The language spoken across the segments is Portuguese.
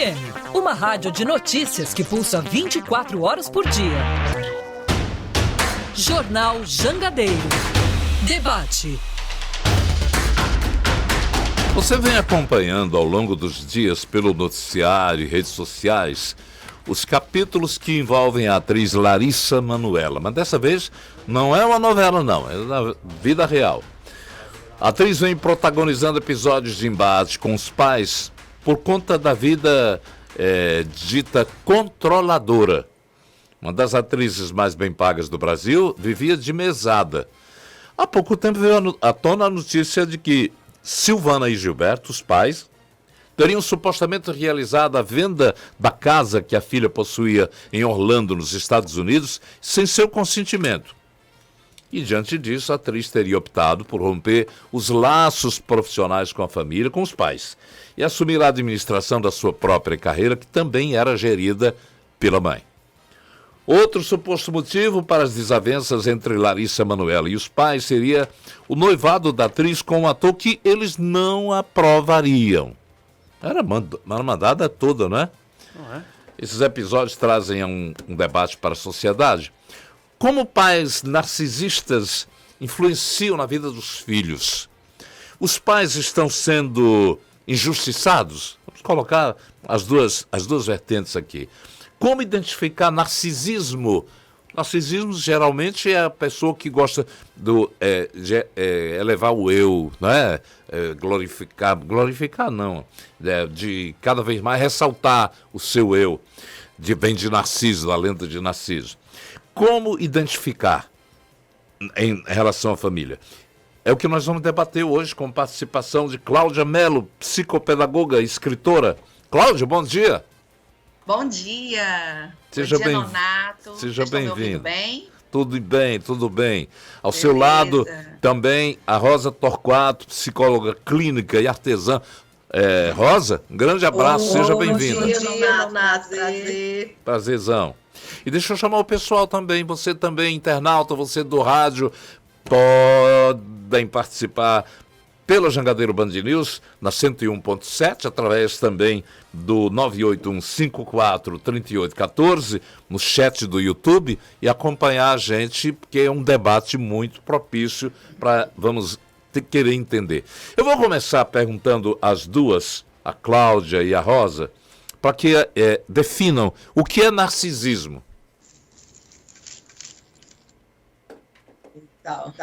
FM, uma rádio de notícias que pulsa 24 horas por dia. Jornal Jangadeiro. Debate. Você vem acompanhando ao longo dos dias pelo noticiário e redes sociais os capítulos que envolvem a atriz Larissa Manoela. Mas dessa vez não é uma novela não, é na vida real. A atriz vem protagonizando episódios de embate com os pais por conta da vida dita controladora. Uma das atrizes mais bem pagas do Brasil vivia de mesada. Há pouco tempo veio à tona a notícia de que Silvana e Gilberto, os pais, teriam supostamente realizado a venda da casa que a filha possuía em Orlando, nos Estados Unidos, sem seu consentimento. E diante disso, a atriz teria optado por romper os laços profissionais com a família, com os pais, e assumir a administração da sua própria carreira, que também era gerida pela mãe. Outro suposto motivo para as desavenças entre Larissa Manoela e os pais seria o noivado da atriz com um ator que eles não aprovariam. Era uma mandada toda, não é? Não é? Esses episódios trazem um debate para a sociedade. Como pais narcisistas influenciam na vida dos filhos? Os pais estão sendo injustiçados? Vamos colocar as duas vertentes aqui. Como identificar narcisismo? Narcisismo geralmente é a pessoa que gosta de elevar o eu, não é? Glorificar não, de cada vez mais ressaltar o seu eu, vem de Narciso, da lenda de Narciso. Como identificar em relação à família? É o que nós vamos debater hoje com participação de Cláudia Mello, psicopedagoga e escritora. Cláudia, bom dia. Bom dia. Seja bom dia, Nonato. Seja bem-vindo. Bem? Tudo bem, tudo bem. Ao seu lado também a Rosa Torquato, psicóloga clínica e artesã. Rosa, um grande abraço, seja bem-vinda. Bom dia, Nonato. Prazer. Prazerzão. E deixa eu chamar o pessoal também, você também, internauta, você do rádio, podem participar pela Jangadeiro Band News, na 101.7, através também do 981543814, no chat do YouTube, e acompanhar a gente, porque é um debate muito propício para querer entender. Eu vou começar perguntando às duas, a Cláudia e a Rosa, para que definam o que é narcisismo.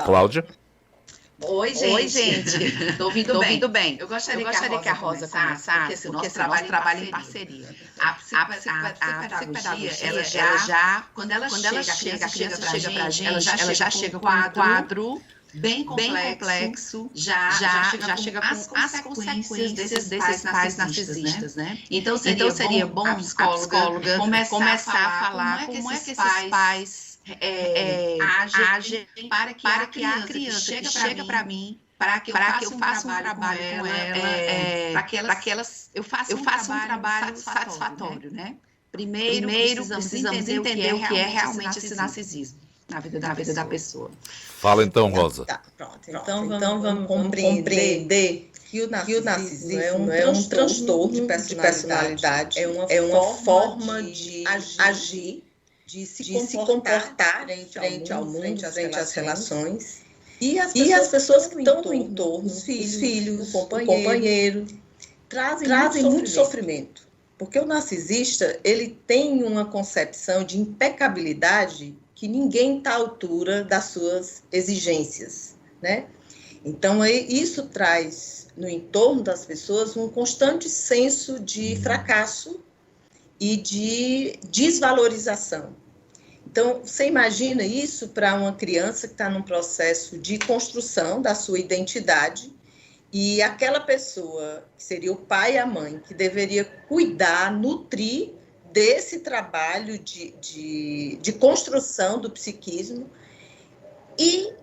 Cláudia? Oi, gente. Tô ouvindo bem. Eu gostaria que a Rosa começasse, porque esse nosso trabalho em parceria. A psicopedagogia, ela já, quando ela chega, a criança chega pra gente, ela já chega com um quadro bem complexo, já chega com as consequências desses pais narcisistas, né? Então seria bom a psicóloga começar a falar como é que esses pais agem para que a criança que chega para mim, para que eu faça um trabalho com ela, para que eu faça um trabalho satisfatório, né? Primeiro precisamos entender o que é realmente esse narcisismo na vida da pessoa. Fala então, Rosa. Pronto. Então vamos compreender que o narcisismo é um transtorno de personalidade, é uma forma de agir, de se comportar frente ao mundo, frente às relações. E as pessoas que estão no entorno, os filhos, o companheiro, trazem muito sofrimento. Porque o narcisista, ele tem uma concepção de impecabilidade que ninguém está à altura das suas exigências, né? Então, isso traz no entorno das pessoas um constante senso de fracasso e de desvalorização. Então, você imagina isso para uma criança que está num processo de construção da sua identidade e aquela pessoa, que seria o pai e a mãe, que deveria cuidar, nutrir desse trabalho de construção do psiquismo. E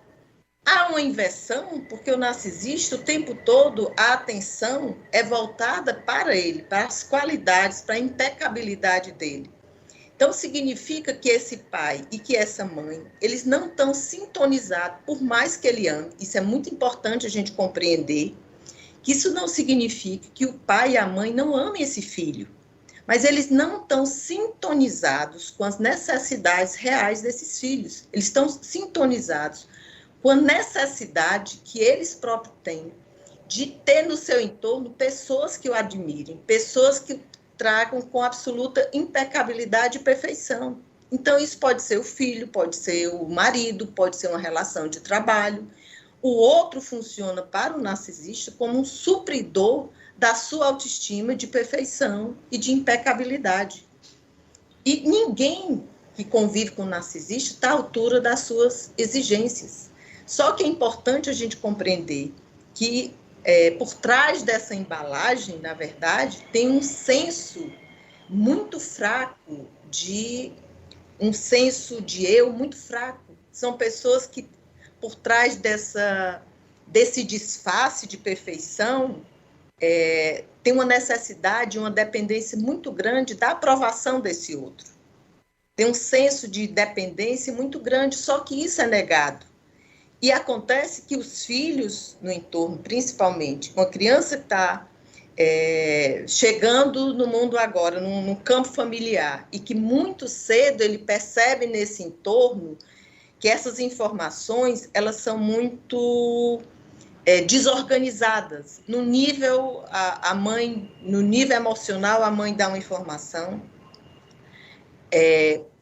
há uma inversão, porque o narcisista, o tempo todo, a atenção é voltada para ele, para as qualidades, para a impecabilidade dele. Então, significa que esse pai e que essa mãe, eles não estão sintonizados, por mais que ele ame. Isso é muito importante a gente compreender, que isso não significa que o pai e a mãe não amem esse filho. mas eles não estão sintonizados com as necessidades reais desses filhos. Eles estão sintonizados com a necessidade que eles próprios têm de ter no seu entorno pessoas que o admirem, pessoas que tragam com absoluta impecabilidade e perfeição. Então, isso pode ser o filho, pode ser o marido, pode ser uma relação de trabalho. O outro funciona para o narcisista como um supridor da sua autoestima de perfeição e de impecabilidade. E ninguém que convive com o narcisista está à altura das suas exigências. Só que é importante a gente compreender que por trás dessa embalagem, na verdade, tem um senso muito fraco um senso de eu muito fraco. São pessoas que, por trás desse disfarce de perfeição, tem uma necessidade, uma dependência muito grande da aprovação desse outro. Tem um senso de dependência muito grande, só que isso é negado. E acontece que os filhos no entorno, principalmente, uma criança que está chegando no mundo agora, no campo familiar, e que muito cedo ele percebe nesse entorno que essas informações elas são muito desorganizadas. No nível, a mãe, no nível emocional, a mãe dá uma informação,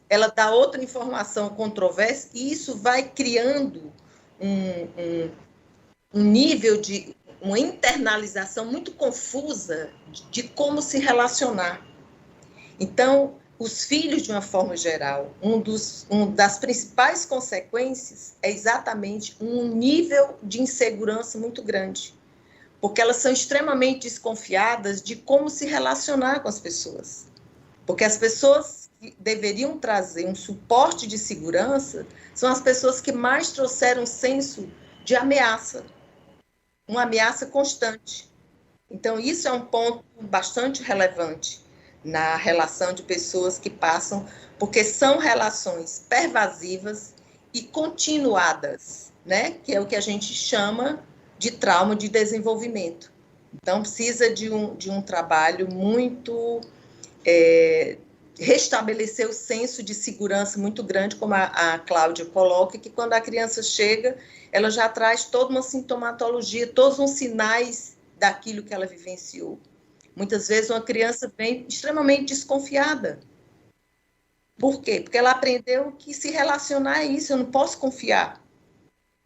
ela dá outra informação controversa, e isso vai criando um nível de uma internalização muito confusa de como se relacionar. Então, os filhos, de uma forma geral, das principais consequências é exatamente um nível de insegurança muito grande, porque elas são extremamente desconfiadas de como se relacionar com as pessoas. Porque as pessoas que deveriam trazer um suporte de segurança são as pessoas que mais trouxeram um senso de ameaça, uma ameaça constante. Então, isso é um ponto bastante relevante na relação de pessoas que passam, porque são relações pervasivas e continuadas, né? Que é o que a gente chama de trauma de desenvolvimento. Então, precisa de um trabalho muito... restabelecer o senso de segurança muito grande, como a Cláudia coloca, que quando a criança chega, ela já traz toda uma sintomatologia, todos os sinais daquilo que ela vivenciou. Muitas vezes uma criança vem extremamente desconfiada. Por quê? Porque ela aprendeu que se relacionar é isso, eu não posso confiar.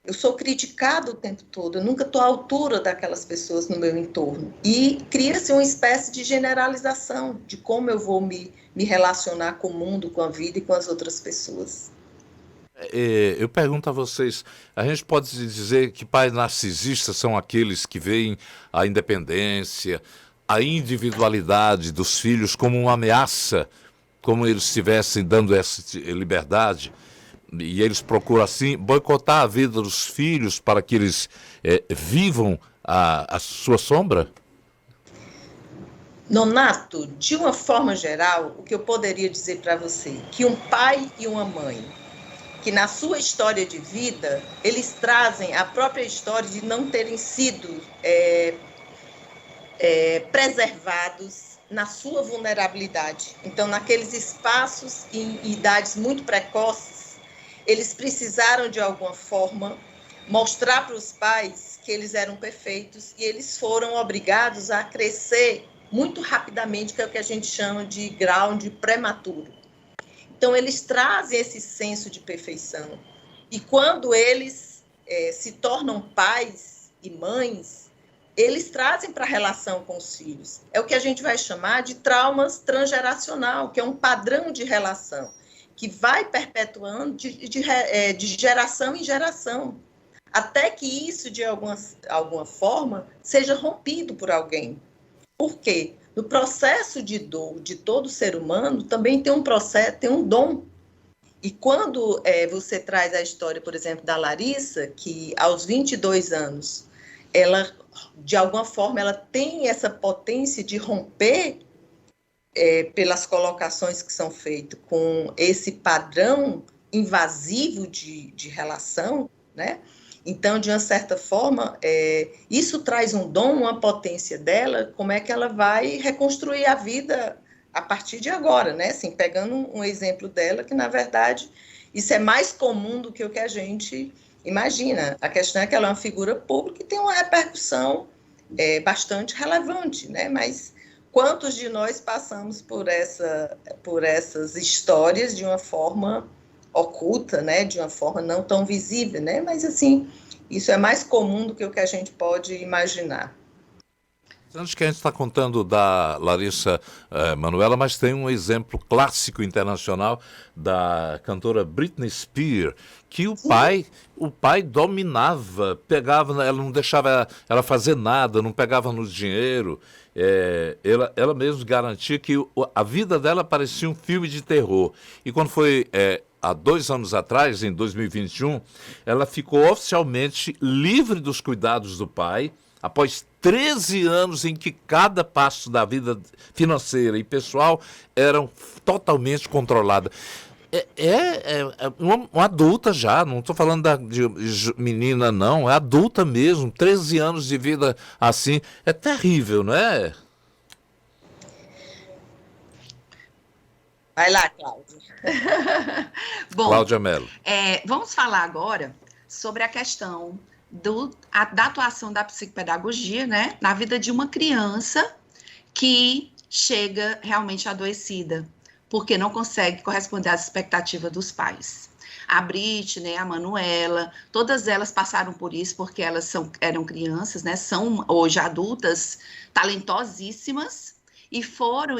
Eu sou criticada o tempo todo, eu nunca estou à altura daquelas pessoas no meu entorno. E cria-se uma espécie de generalização de como eu vou me relacionar com o mundo, com a vida e com as outras pessoas. Eu pergunto a vocês, a gente pode dizer que pais narcisistas são aqueles que veem a independência, a individualidade dos filhos como uma ameaça, como eles estivessem dando essa liberdade, e eles procuram assim boicotar a vida dos filhos para que eles vivam a sua sombra? Nonato, de uma forma geral, o que eu poderia dizer para você, que um pai e uma mãe, que na sua história de vida, eles trazem a própria história de não terem sido preservados na sua vulnerabilidade. Então, naqueles espaços em idades muito precoces, eles precisaram, de alguma forma, mostrar para os pais que eles eram perfeitos e eles foram obrigados a crescer muito rapidamente, que é o que a gente chama de grau de prematuro. Então, eles trazem esse senso de perfeição. E quando eles se tornam pais e mães, eles trazem para a relação com os filhos. É o que a gente vai chamar de traumas transgeracional, que é um padrão de relação, que vai perpetuando de geração em geração, até que isso, de alguma forma, seja rompido por alguém. Por quê? No processo de dor de todo ser humano, também tem um dom. E quando você traz a história, por exemplo, da Larissa, que aos 22 anos, ela, de alguma forma, ela tem essa potência de romper pelas colocações que são feitas com esse padrão invasivo de relação, né? Então, de uma certa forma, isso traz um dom, uma potência dela, como é que ela vai reconstruir a vida a partir de agora, né? Assim, pegando um exemplo dela, que na verdade isso é mais comum do que o que a gente imagina. A questão é que ela é uma figura pública e tem uma repercussão bastante relevante, né? Mas quantos de nós passamos por essas histórias de uma forma oculta, né? De uma forma não tão visível, né? Mas assim, isso é mais comum do que o que a gente pode imaginar. Antes que a gente está contando da Larissa Manoela, mas tem um exemplo clássico internacional da cantora Britney Spears, que o pai dominava, pegava, ela não deixava ela fazer nada, não pegava no dinheiro. Ela mesma garantia que a vida dela parecia um filme de terror. E quando foi há 2 anos atrás, em 2021, ela ficou oficialmente livre dos cuidados do pai, após 13 anos em que cada passo da vida financeira e pessoal eram totalmente controlada. Uma adulta já, não estou falando de menina não, é adulta mesmo, 13 anos de vida assim, é terrível, não é? Vai lá, Cláudia. Bom, Cláudia Mello. Vamos falar agora sobre a questão da atuação da psicopedagogia, né, na vida de uma criança que chega realmente adoecida, porque não consegue corresponder às expectativas dos pais. A Britney, a Manuela, todas elas passaram por isso, porque elas eram crianças, né, são hoje adultas talentosíssimas, e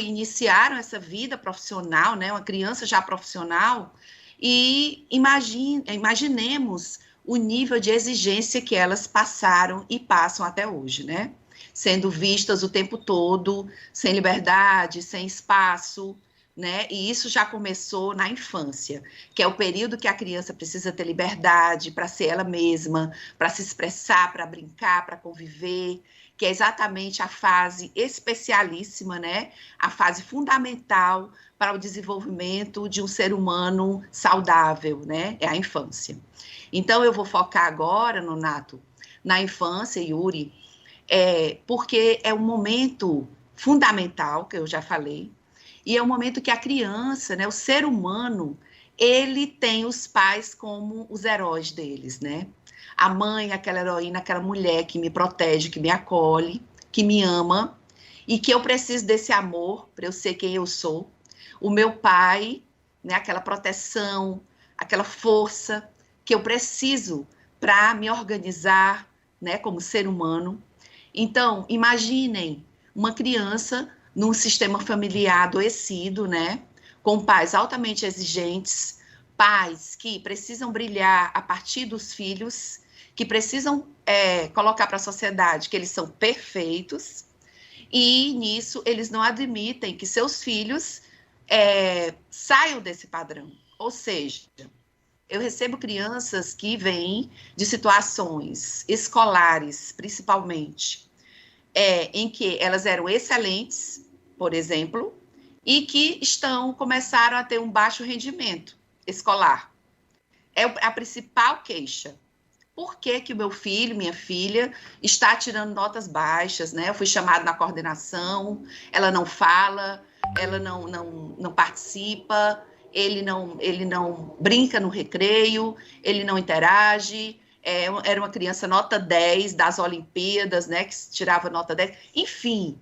iniciaram essa vida profissional, né, uma criança já profissional, e imaginemos o nível de exigência que elas passaram e passam até hoje, né? Sendo vistas o tempo todo, sem liberdade, sem espaço, né? E isso já começou na infância, que é o período que a criança precisa ter liberdade para ser ela mesma, para se expressar, para brincar, para conviver, que é exatamente a fase especialíssima, né? A fase fundamental para o desenvolvimento de um ser humano saudável, né? É a infância. Então, eu vou focar agora, Nonato, na infância, Yuri, porque é um momento fundamental, que eu já falei, e é um momento que a criança, né, o ser humano, ele tem os pais como os heróis deles, né? A mãe, aquela heroína, aquela mulher que me protege, que me acolhe, que me ama, e que eu preciso desse amor para eu ser quem eu sou. O meu pai, né, aquela proteção, aquela força que eu preciso para me organizar, né, como ser humano. Então, imaginem uma criança num sistema familiar adoecido, né, com pais altamente exigentes, pais que precisam brilhar a partir dos filhos, que precisam colocar para a sociedade que eles são perfeitos, e nisso eles não admitem que seus filhos saiam desse padrão. Ou seja, eu recebo crianças que vêm de situações escolares, principalmente, em que elas eram excelentes, por exemplo, e que começaram a ter um baixo rendimento escolar. É a principal queixa. Por que o meu filho, minha filha, está tirando notas baixas, né? Eu fui chamada na coordenação, ela não fala, ela não participa, ele não brinca no recreio, ele não interage, era uma criança nota 10 das Olimpíadas, né, que tirava nota 10, enfim,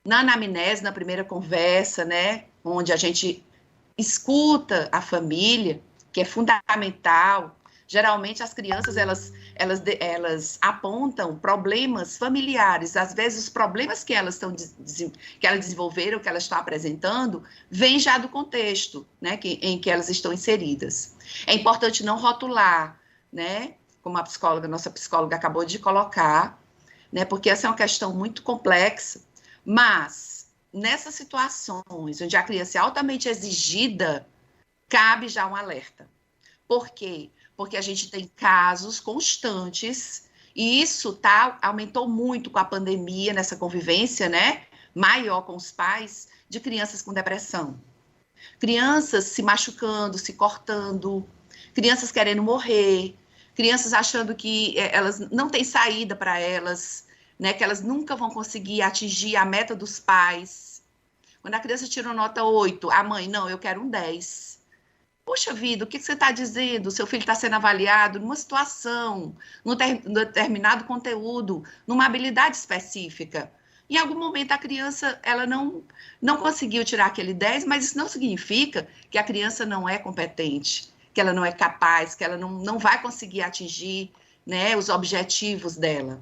na anamnese, na primeira conversa, né, onde a gente escuta a família, que é fundamental. Geralmente as crianças, elas apontam problemas familiares, às vezes os problemas que elas desenvolveram, que elas estão apresentando, vêm já do contexto, né, em que elas estão inseridas. É importante não rotular, né, como nossa psicóloga acabou de colocar, né, porque essa é uma questão muito complexa, mas nessas situações onde a criança é altamente exigida, cabe já um alerta. Por quê? Porque a gente tem casos constantes, e isso aumentou muito com a pandemia, nessa convivência, né, maior com os pais, de crianças com depressão. Crianças se machucando, se cortando, crianças querendo morrer, crianças achando que elas não têm saída para elas, né, que elas nunca vão conseguir atingir a meta dos pais. Quando a criança tira uma nota 8, a mãe, não, eu quero um 10. Poxa vida, o que você está dizendo? O seu filho está sendo avaliado numa situação, num determinado conteúdo, numa habilidade específica. Em algum momento a criança ela não conseguiu tirar aquele 10, mas isso não significa que a criança não é competente, que ela não é capaz, que ela não vai conseguir atingir, né, os objetivos dela.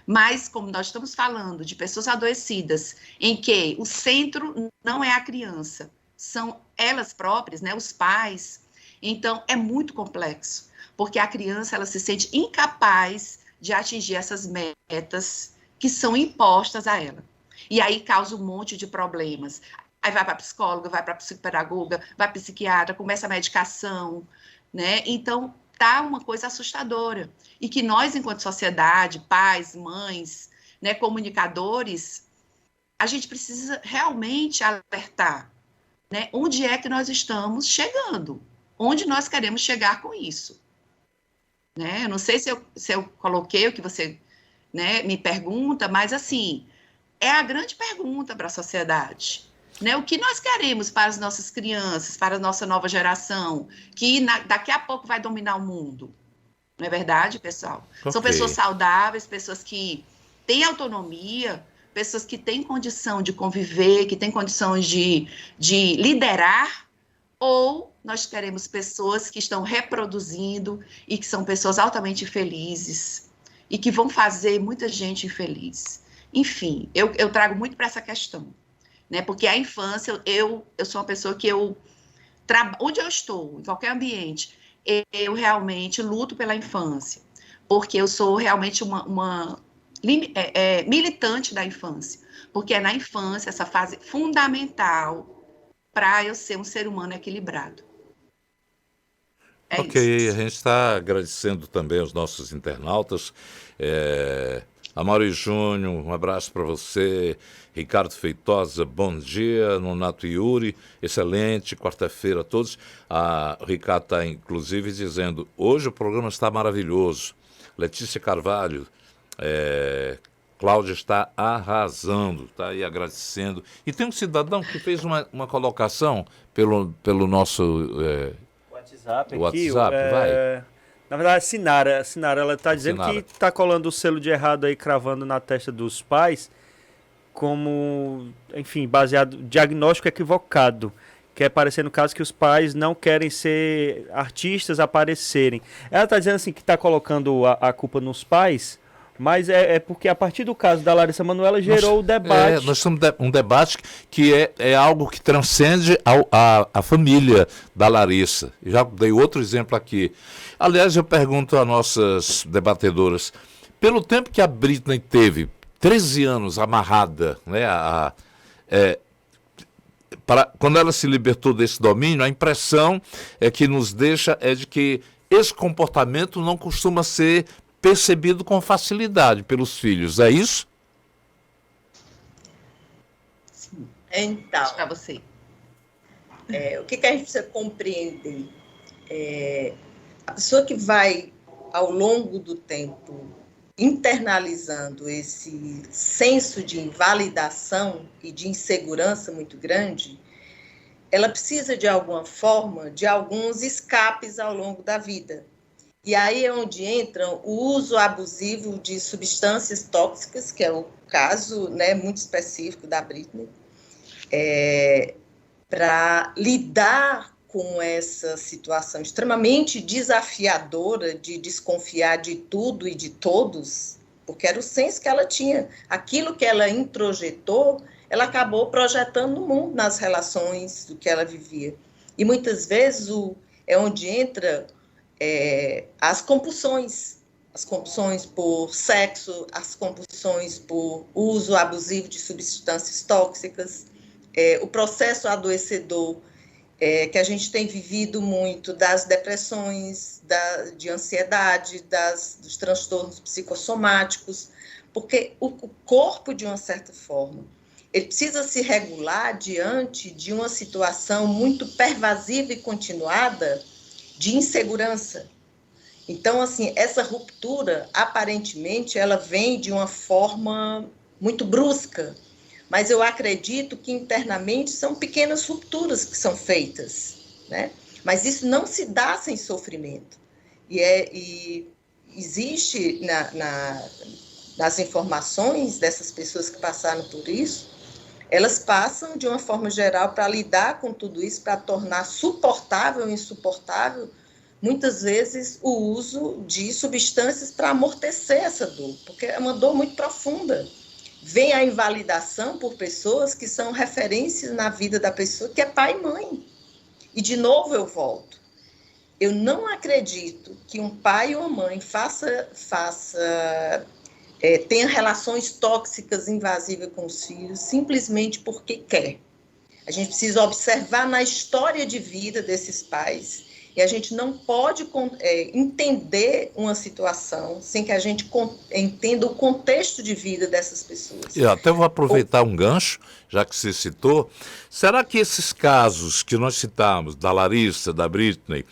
Mas, como nós estamos falando de pessoas adoecidas, em que o centro não é a criança, são elas próprias, né, os pais, então é muito complexo, porque a criança ela se sente incapaz de atingir essas metas que são impostas a ela. E aí causa um monte de problemas. Aí vai para a psicóloga, vai para a psicopedagoga, vai para a psiquiatra, começa a medicação, né? Então, tá uma coisa assustadora. E que nós, enquanto sociedade, pais, mães, né, comunicadores, a gente precisa realmente alertar, né, onde é que nós estamos chegando, onde nós queremos chegar com isso. Né? Eu não sei se eu coloquei o que você, né, me pergunta, mas, assim, é a grande pergunta para a sociedade. Né? O que nós queremos para as nossas crianças, para a nossa nova geração, que daqui a pouco vai dominar o mundo. Não é verdade, pessoal? Okay. São pessoas saudáveis, pessoas que têm autonomia, pessoas que têm condição de conviver, que têm condições de liderar, ou nós queremos pessoas que estão reproduzindo e que são pessoas altamente infelizes e que vão fazer muita gente infeliz. Enfim, eu trago muito para essa questão, né? Porque a infância, eu sou uma pessoa que onde eu estou, em qualquer ambiente, eu realmente luto pela infância, porque eu sou realmente uma militante da infância, porque é na infância essa fase fundamental para eu ser um ser humano equilibrado. Ok, a gente está agradecendo também aos nossos internautas. Amaury Júnior, um abraço para você. Ricardo Feitosa, bom dia. Nonato Yuri, excelente. Quarta-feira a todos. O Ricardo está, inclusive, dizendo: hoje o programa está maravilhoso. Letícia Carvalho, Cláudia está arrasando, está aí agradecendo. E tem um cidadão que fez uma colocação pelo nosso WhatsApp. Vai. Na verdade, a Sinara, ela está dizendo que está colando o selo de errado aí, cravando na testa dos pais, como, enfim, baseado, diagnóstico equivocado, que é parecer no caso que os pais não querem ser artistas, aparecerem. Ela está dizendo assim que está colocando a culpa nos pais, mas é porque a partir do caso da Larissa Manoela gerou o debate. Nós temos um debate que é algo que transcende a família da Larissa. Já dei outro exemplo aqui. Aliás, eu pergunto a nossas debatedoras, pelo tempo que a Britney teve, 13 anos amarrada, né, quando ela se libertou desse domínio, a impressão que nos deixa é de que esse comportamento não costuma ser percebido com facilidade pelos filhos, é isso? Sim. Então, para você. O que a gente precisa compreender? A pessoa que vai, ao longo do tempo, internalizando esse senso de invalidação e de insegurança muito grande, ela precisa, de alguma forma, de alguns escapes ao longo da vida. E aí é onde entra o uso abusivo de substâncias tóxicas, que é o caso, né, muito específico da Britney, para lidar com essa situação extremamente desafiadora de desconfiar de tudo e de todos, porque era o senso que ela tinha. Aquilo que ela introjetou, ela acabou projetando no mundo, nas relações do que ela vivia. E muitas vezes é onde entra as compulsões por sexo, as compulsões por uso abusivo de substâncias tóxicas, o processo adoecedor que a gente tem vivido muito das depressões, de ansiedade, dos transtornos psicossomáticos, porque o corpo, de uma certa forma, ele precisa se regular diante de uma situação muito pervasiva e continuada de insegurança. Então, assim, essa ruptura, aparentemente, ela vem de uma forma muito brusca, mas eu acredito que internamente são pequenas rupturas que são feitas, né? Mas isso não se dá sem sofrimento. E existe nas informações dessas pessoas que passaram por isso, elas passam, de uma forma geral, para lidar com tudo isso, para tornar suportável e insuportável, muitas vezes, o uso de substâncias para amortecer essa dor, porque é uma dor muito profunda. Vem a invalidação por pessoas que são referências na vida da pessoa, que é pai e mãe. E, de novo, eu volto. Eu não acredito que um pai ou uma mãe tenha relações tóxicas, invasivas com os filhos, simplesmente porque quer. A gente precisa observar na história de vida desses pais, e a gente não pode entender uma situação sem que a gente entenda o contexto de vida dessas pessoas. Eu até vou aproveitar um gancho, já que você citou. Será que esses casos que nós citamos, da Larissa, da Britney,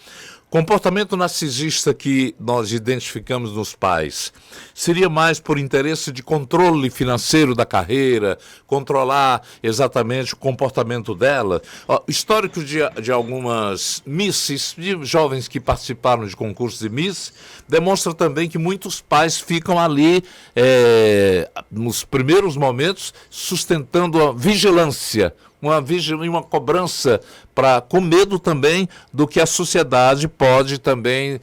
comportamento narcisista que nós identificamos nos pais, seria mais por interesse de controle financeiro da carreira, controlar exatamente o comportamento dela? Histórico de algumas misses, de jovens que participaram de concursos de miss, demonstra também que muitos pais ficam ali, nos primeiros momentos, sustentando a vigilância, uma cobrança com medo também do que a sociedade pode também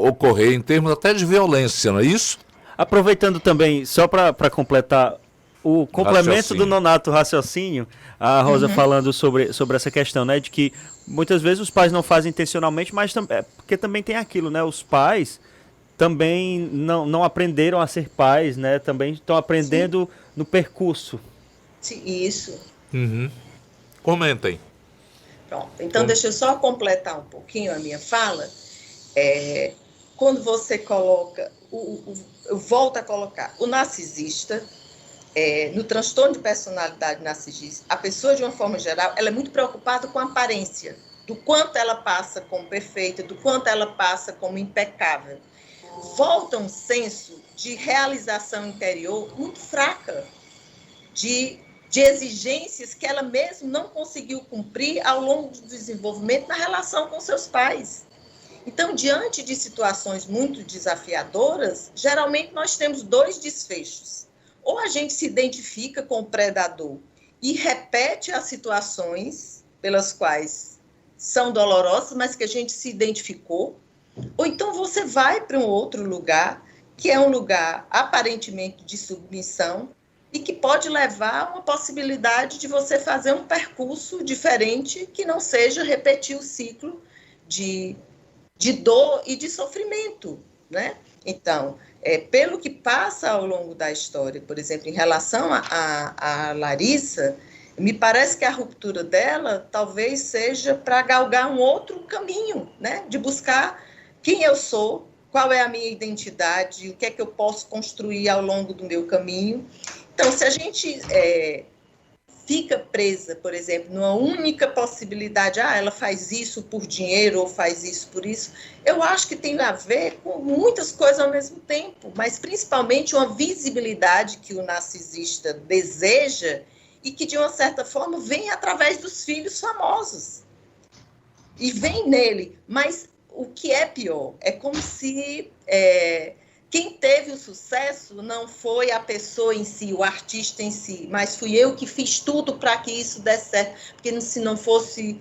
ocorrer em termos até de violência, não é isso? Aproveitando também, só para completar o complemento do Nonato raciocínio, a Rosa falando sobre essa questão, né, de que muitas vezes os pais não fazem intencionalmente, mas porque também tem aquilo, né, os pais também não aprenderam a ser pais, né, também estão aprendendo no percurso. Sim, isso. Comentem. Pronto. Então, deixa eu só completar um pouquinho a minha fala. Quando você coloca, eu volto a colocar, o narcisista, no transtorno de personalidade narcisista, a pessoa, de uma forma geral, ela é muito preocupada com a aparência, do quanto ela passa como perfeita, do quanto ela passa como impecável. Volta um senso de realização interior muito fraca, de exigências que ela mesma não conseguiu cumprir ao longo do desenvolvimento na relação com seus pais. Então, diante de situações muito desafiadoras, geralmente nós temos dois desfechos. Ou a gente se identifica com o predador e repete as situações pelas quais são dolorosas, mas que a gente se identificou, ou então você vai para um outro lugar, que é um lugar aparentemente de submissão, e que pode levar a uma possibilidade de você fazer um percurso diferente que não seja repetir o ciclo de dor e de sofrimento, né? Então, pelo que passa ao longo da história, por exemplo, em relação a Larissa, me parece que a ruptura dela talvez seja para galgar um outro caminho, né? De buscar quem eu sou, qual é a minha identidade, o que é que eu posso construir ao longo do meu caminho. Então, se a gente fica presa, por exemplo, numa única possibilidade, ela faz isso por dinheiro ou faz isso por isso, eu acho que tem a ver com muitas coisas ao mesmo tempo, mas principalmente uma visibilidade que o narcisista deseja e que, de uma certa forma, vem através dos filhos famosos. E vem nele, mas o que é pior, é como se quem teve o sucesso não foi a pessoa em si, o artista em si, mas fui eu que fiz tudo para que isso desse certo, porque se não fosse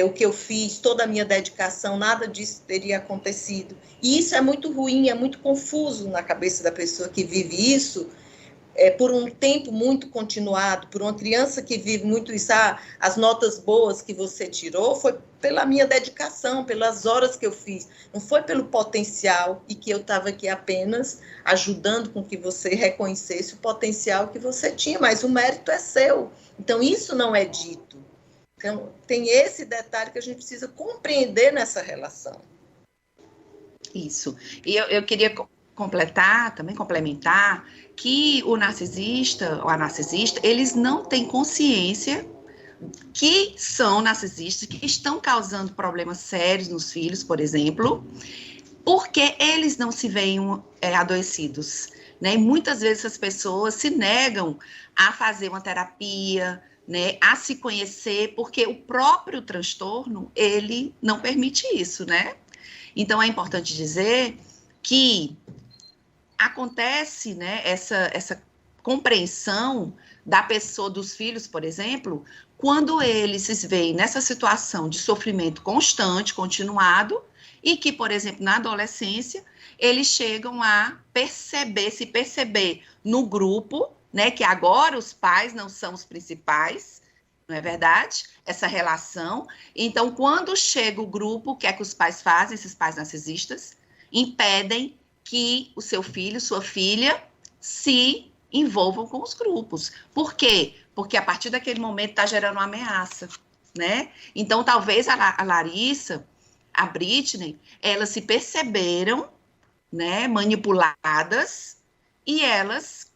o que eu fiz, toda a minha dedicação, nada disso teria acontecido. E isso é muito ruim, é muito confuso na cabeça da pessoa que vive isso, por um tempo muito continuado, por uma criança que vive muito isso, as notas boas que você tirou foi pela minha dedicação, pelas horas que eu fiz, não foi pelo potencial e que eu estava aqui apenas ajudando com que você reconhecesse o potencial que você tinha, mas o mérito é seu. Então, isso não é dito. Então, tem esse detalhe que a gente precisa compreender nessa relação. Isso. E eu queria complementar, que o narcisista ou a narcisista, eles não têm consciência que são narcisistas, que estão causando problemas sérios nos filhos, por exemplo, porque eles não se veem adoecidos, né? E muitas vezes as pessoas se negam a fazer uma terapia, né, a se conhecer, porque o próprio transtorno, ele não permite isso, né? Então, é importante dizer que acontece, né, essa compreensão da pessoa, dos filhos, por exemplo, quando eles se veem nessa situação de sofrimento constante, continuado, e que, por exemplo, na adolescência, eles chegam a se perceber no grupo, né, que agora os pais não são os principais, não é verdade? Essa relação. Então, quando chega o grupo, o que é que os pais fazem, esses pais narcisistas? Impedem que o seu filho, sua filha, se envolvam com os grupos. Por quê? Porque a partir daquele momento está gerando uma ameaça, né? Então, talvez a Larissa, a Britney, elas se perceberam, né, manipuladas, e elas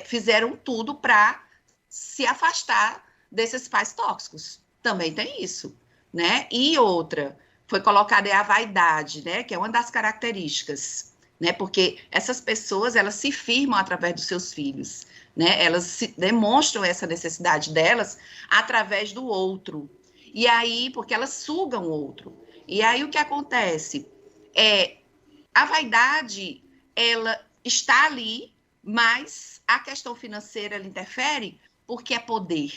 fizeram tudo para se afastar desses pais tóxicos. Também tem isso, né? E outra, foi colocada a vaidade, né, que é uma das características, né, porque essas pessoas, elas se firmam através dos seus filhos, né, elas demonstram essa necessidade delas através do outro, e aí, porque elas sugam o outro, e aí o que acontece? A vaidade, ela está ali, mas a questão financeira, ela interfere porque é poder.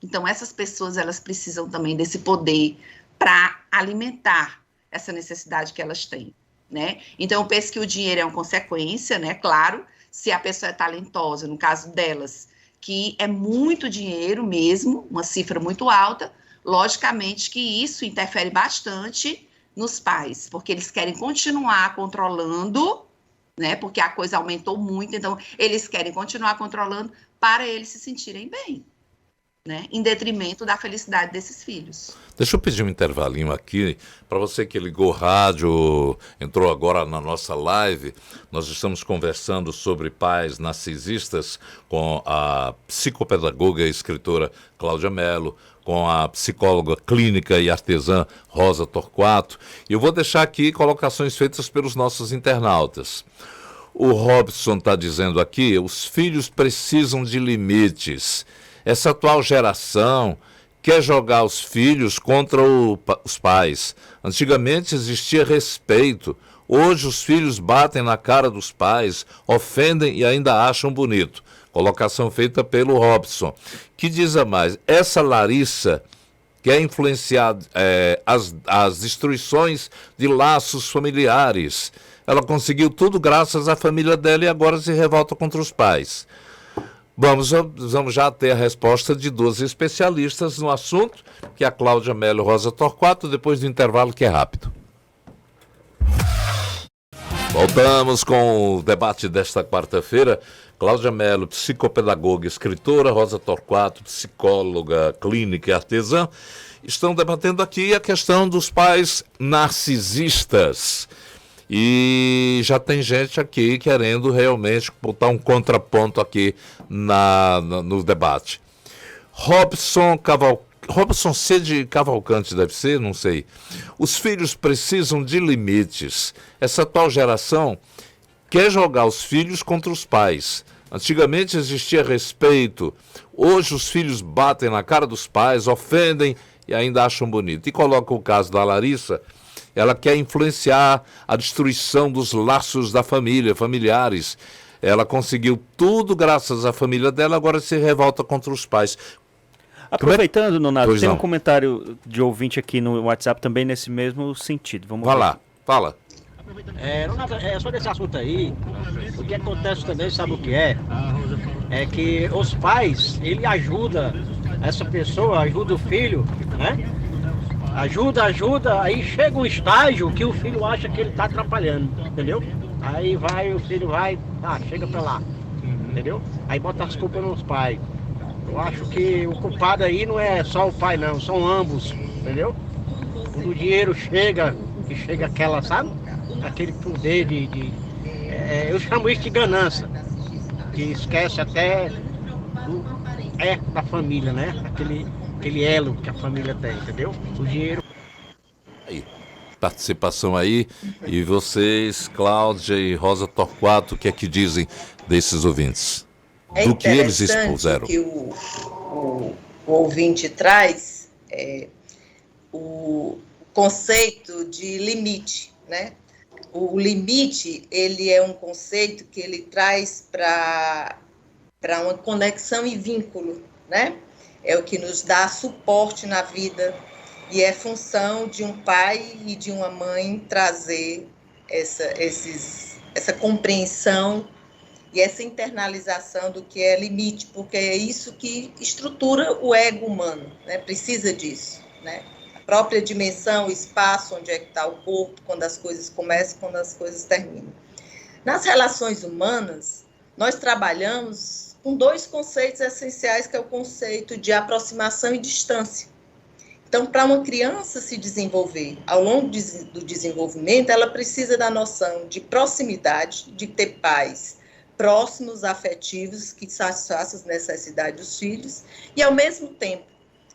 Então, essas pessoas, elas precisam também desse poder para alimentar essa necessidade que elas têm, né? Então, eu penso que o dinheiro é uma consequência, né? Claro, se a pessoa é talentosa, no caso delas, que é muito dinheiro mesmo, uma cifra muito alta, logicamente que isso interfere bastante nos pais, porque eles querem continuar controlando, né? Porque a coisa aumentou muito, então eles querem continuar controlando para eles se sentirem bem, né? Em detrimento da felicidade desses filhos. Deixa eu pedir um intervalinho aqui para você que ligou o rádio, entrou agora na nossa live. Nós estamos conversando sobre pais narcisistas com a psicopedagoga e escritora Cláudia Mello, com a psicóloga clínica e artesã Rosa Torquato. E eu vou deixar aqui colocações feitas pelos nossos internautas. O Robson está dizendo aqui, os filhos precisam de limites. Essa atual geração quer jogar os filhos contra os pais. Antigamente existia respeito. Hoje os filhos batem na cara dos pais, ofendem e ainda acham bonito. Colocação feita pelo Robson. Que diz a mais, essa Larissa quer influenciar as destruições de laços familiares. Ela conseguiu tudo graças à família dela e agora se revolta contra os pais. Vamos já ter a resposta de 12 especialistas no assunto, que é a Cláudia Mello e Rosa Torquato, depois do intervalo, que é rápido. Voltamos com o debate desta quarta-feira. Cláudia Mello, psicopedagoga, escritora, Rosa Torquato, psicóloga, clínica e artesã, estão debatendo aqui a questão dos pais narcisistas. E já tem gente aqui querendo realmente botar um contraponto aqui no debate. Robson C. de Cavalcante deve ser, não sei. Os filhos precisam de limites. Essa atual geração quer jogar os filhos contra os pais. Antigamente existia respeito. Hoje os filhos batem na cara dos pais, ofendem e ainda acham bonito. E coloca o caso da Larissa. Ela quer influenciar a destruição dos laços da família, familiares. Ela conseguiu tudo graças à família dela, agora se revolta contra os pais. Aproveitando, Nonato, tem um comentário de ouvinte aqui no WhatsApp também nesse mesmo sentido. Vamos Vai lá, fala. Nonato, sobre esse assunto aí, o que acontece também, sabe o que é? É que os pais, ele ajuda essa pessoa, ajuda o filho, né? Ajuda, aí chega um estágio que o filho acha que ele tá atrapalhando, entendeu? Aí o filho vai, chega pra lá, entendeu? Aí bota as culpas nos pais. Eu acho que o culpado aí não é só o pai não, são ambos, entendeu? Quando o dinheiro chega, que chega aquela, sabe? Aquele poder eu chamo isso de ganância, que esquece até da família, né? Aquele elo que a família tem, entendeu? O dinheiro. Aí. participação aí. E vocês, Cláudia e Rosa Torquato, o que é que dizem desses ouvintes? Do que eles expuseram? Que o ouvinte traz o conceito de limite, né? O limite, ele é um conceito que ele traz para uma conexão e vínculo, né? É o que nos dá suporte na vida e é função de um pai e de uma mãe trazer essa compreensão e essa internalização do que é limite, porque é isso que estrutura o ego humano, né? Precisa disso, né? A própria dimensão, o espaço, onde é que está o corpo, quando as coisas começam, quando as coisas terminam. Nas relações humanas, nós trabalhamos com 2 conceitos essenciais, que é o conceito de aproximação e distância. Então, para uma criança se desenvolver ao longo do desenvolvimento, ela precisa da noção de proximidade, de ter pais próximos, afetivos, que satisfaçam as necessidades dos filhos, e, ao mesmo tempo,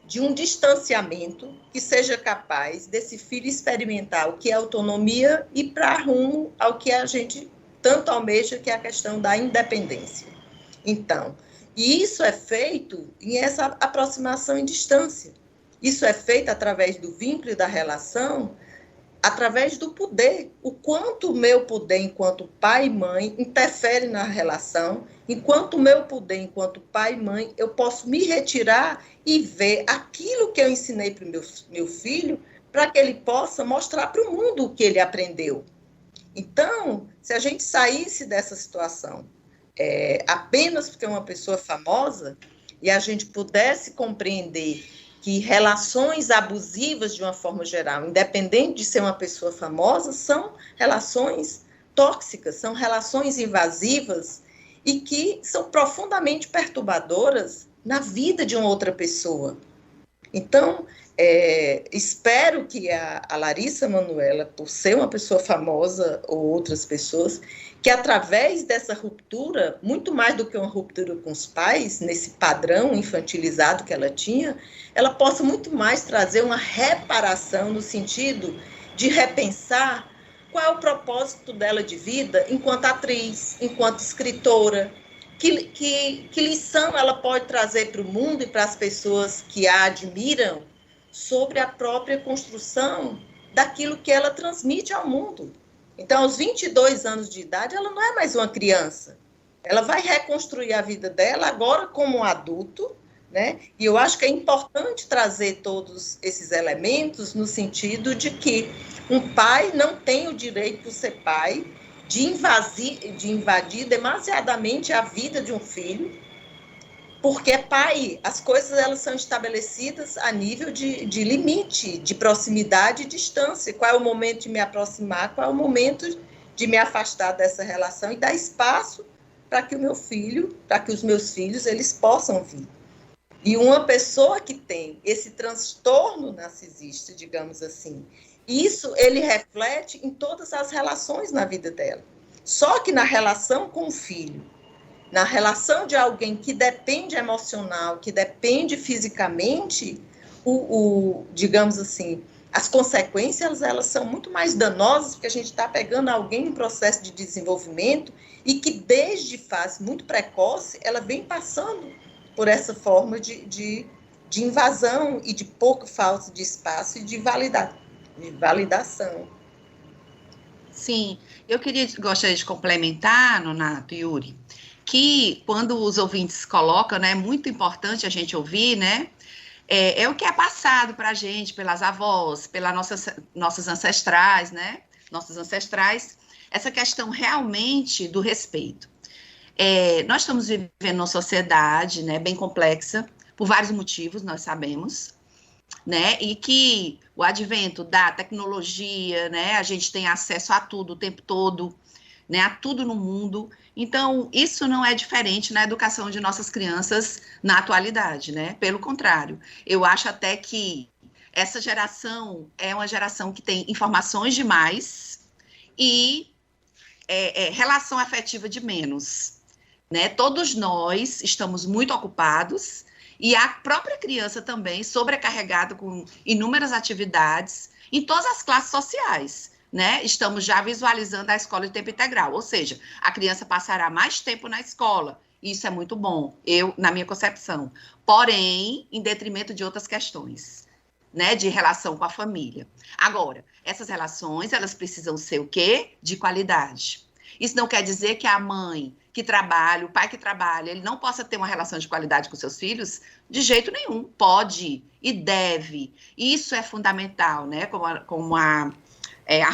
de um distanciamento que seja capaz desse filho experimentar o que é autonomia e para rumo ao que a gente tanto almeja, que é a questão da independência. Então, e isso é feito em essa aproximação em distância. Isso é feito através do vínculo e da relação, através do poder. O quanto o meu poder enquanto pai e mãe interfere na relação, enquanto o meu poder enquanto pai e mãe, eu posso me retirar e ver aquilo que eu ensinei para o meu filho, para que ele possa mostrar para o mundo o que ele aprendeu. Então, se a gente saísse dessa situação apenas porque é uma pessoa famosa, e a gente pudesse compreender que relações abusivas, de uma forma geral, independente de ser uma pessoa famosa, são relações tóxicas, são relações invasivas e que são profundamente perturbadoras na vida de uma outra pessoa. Então, espero que a Larissa Manoela, por ser uma pessoa famosa ou outras pessoas, que através dessa ruptura, muito mais do que uma ruptura com os pais, nesse padrão infantilizado que ela tinha, ela possa muito mais trazer uma reparação no sentido de repensar qual é o propósito dela de vida enquanto atriz, enquanto escritora, que lição ela pode trazer para o mundo e para as pessoas que a admiram sobre a própria construção daquilo que ela transmite ao mundo. Então, aos 22 anos de idade, ela não é mais uma criança. Ela vai reconstruir a vida dela agora como um adulto, né? E eu acho que é importante trazer todos esses elementos no sentido de que um pai não tem o direito, por ser pai, de invadir demasiadamente a vida de um filho, porque pai, as coisas elas são estabelecidas a nível de limite, de proximidade e distância. Qual é o momento de me aproximar, qual é o momento de me afastar dessa relação e dar espaço para que o meu filho, para que os meus filhos, eles possam vir. E uma pessoa que tem esse transtorno narcisista, digamos assim, isso ele reflete em todas as relações na vida dela. Só que na relação com o filho, na relação de alguém que depende emocional, que depende fisicamente, digamos assim, as consequências elas são muito mais danosas, porque a gente está pegando alguém em processo de desenvolvimento e que desde fase muito precoce, ela vem passando por essa forma de invasão e de pouca falta de espaço e de validação. Sim, gostaria de complementar, Nonato e Yuri, que quando os ouvintes colocam, né, é muito importante a gente ouvir, né, é o que é passado para a gente, pelas avós, pelas nossas ancestrais, né, nossos ancestrais, essa questão realmente do respeito. Nós estamos vivendo uma sociedade, né, bem complexa, por vários motivos, nós sabemos, né, e que o advento da tecnologia, né, a gente tem acesso a tudo o tempo todo, né, a tudo no mundo. Então, isso não é diferente na educação de nossas crianças na atualidade, né? Pelo contrário, eu acho até que essa geração é uma geração que tem informações demais e relação afetiva de menos, né? Todos nós estamos muito ocupados E a própria criança também sobrecarregada com inúmeras atividades em todas as classes sociais, né? Estamos já visualizando a escola de tempo integral, ou seja, a criança passará mais tempo na escola. Isso é muito bom, na minha concepção. Porém, em detrimento de outras questões, né? De relação com a família. Agora, essas relações, elas precisam ser o quê? De qualidade. Isso não quer dizer que a mãe que trabalha, o pai que trabalha, ele não possa ter uma relação de qualidade com seus filhos? De jeito nenhum. Pode e deve. Isso é fundamental, né? Como a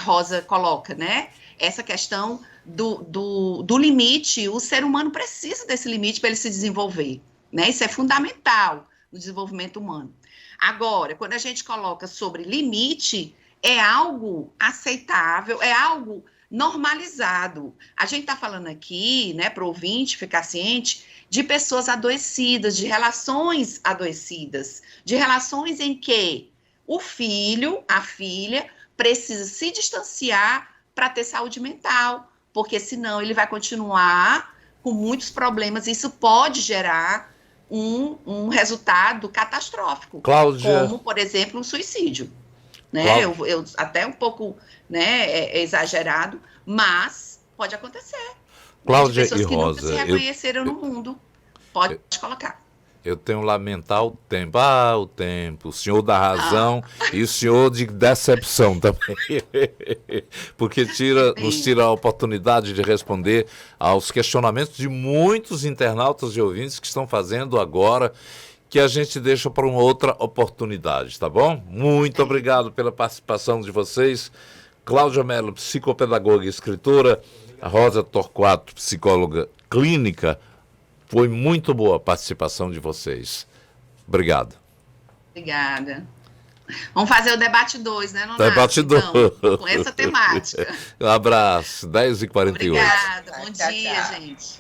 Rosa coloca, né? Essa questão do limite. O ser humano precisa desse limite para ele se desenvolver, né? Isso é fundamental no desenvolvimento humano. Agora, quando a gente coloca sobre limite, é algo aceitável, é algo normalizado. A gente está falando aqui, né, para o ouvinte ficar ciente, de pessoas adoecidas, de relações adoecidas, de relações em que o filho, a filha, precisa se distanciar para ter saúde mental, porque senão ele vai continuar com muitos problemas. Isso pode gerar um resultado catastrófico, Cláudia, como, por exemplo, um suicídio. Né? Eu até um pouco, né, exagerado, mas pode acontecer. Cláudia pessoas e que Rosa, nunca se reconheceram no mundo. Pode colocar. Eu tenho que lamentar o tempo. O tempo. O senhor da razão e o senhor de decepção também. Porque nos tira a oportunidade de responder aos questionamentos de muitos internautas e ouvintes que estão fazendo agora, que a gente deixa para uma outra oportunidade, tá bom? Muito obrigado pela participação de vocês. Cláudia Mello, psicopedagoga e escritora, a Rosa Torquato, psicóloga clínica. Foi muito boa a participação de vocês. Obrigado. Obrigada. Vamos fazer o debate 2, né, Nonato? Debate 2. Então, com essa temática. Um abraço, 10h48. Obrigada, bom dia, gente.